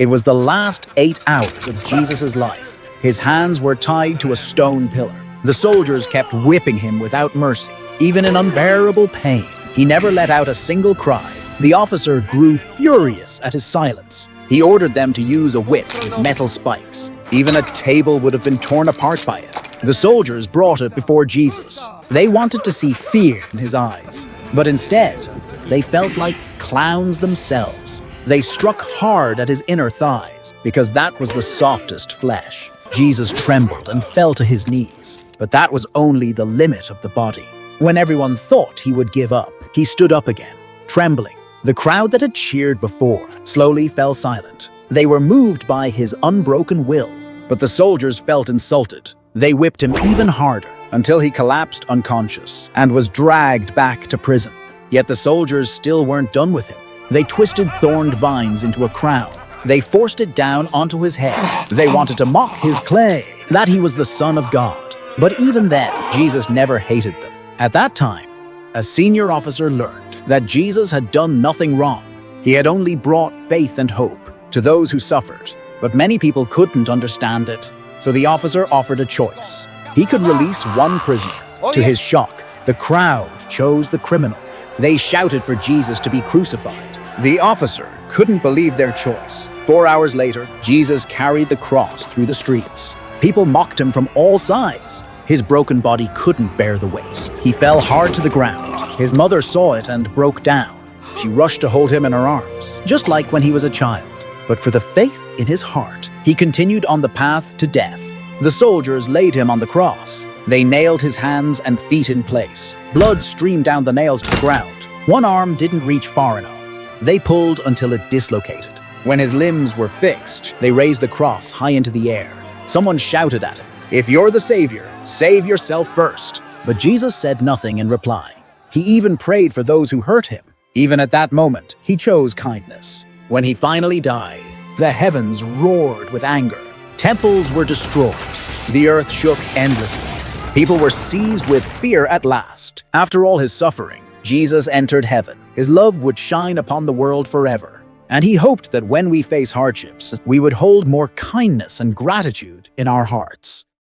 It was the last 8 hours of Jesus' life. His hands were tied to a stone pillar. The soldiers kept whipping him without mercy, even in unbearable pain. He never let out a single cry. The officer grew furious at his silence. He ordered them to use a whip with metal spikes. Even a table would have been torn apart by it. The soldiers brought it before Jesus. They wanted to see fear in his eyes, but instead, they felt like clowns themselves. They struck hard at his inner thighs, because that was the softest flesh. Jesus trembled and fell to his knees, but that was only the limit of the body. When everyone thought he would give up, he stood up again, trembling. The crowd that had cheered before slowly fell silent. They were moved by his unbroken will, but the soldiers felt insulted. They whipped him even harder until he collapsed unconscious and was dragged back to prison. Yet the soldiers still weren't done with him. They twisted thorned vines into a crown. They forced it down onto his head. They wanted to mock his claim that he was the Son of God. But even then, Jesus never hated them. At that time, a senior officer learned that Jesus had done nothing wrong. He had only brought faith and hope to those who suffered. But many people couldn't understand it. So the officer offered a choice. He could release one prisoner. To his shock, the crowd chose the criminal. They shouted for Jesus to be crucified. The officer couldn't believe their choice. 4 hours later, Jesus carried the cross through the streets. People mocked him from all sides. His broken body couldn't bear the weight. He fell hard to the ground. His mother saw it and broke down. She rushed to hold him in her arms, just like when he was a child. But for the faith in his heart, he continued on the path to death. The soldiers laid him on the cross. They nailed his hands and feet in place. Blood streamed down the nails to the ground. One arm didn't reach far enough. They pulled until it dislocated. When his limbs were fixed, they raised the cross high into the air. Someone shouted at him, "If you're the Savior, save yourself first." But Jesus said nothing in reply. He even prayed for those who hurt him. Even at that moment, he chose kindness. When he finally died, the heavens roared with anger. Temples were destroyed. The earth shook endlessly. People were seized with fear at last. After all his suffering, Jesus entered heaven. His love would shine upon the world forever. And he hoped that when we face hardships, we would hold more kindness and gratitude in our hearts.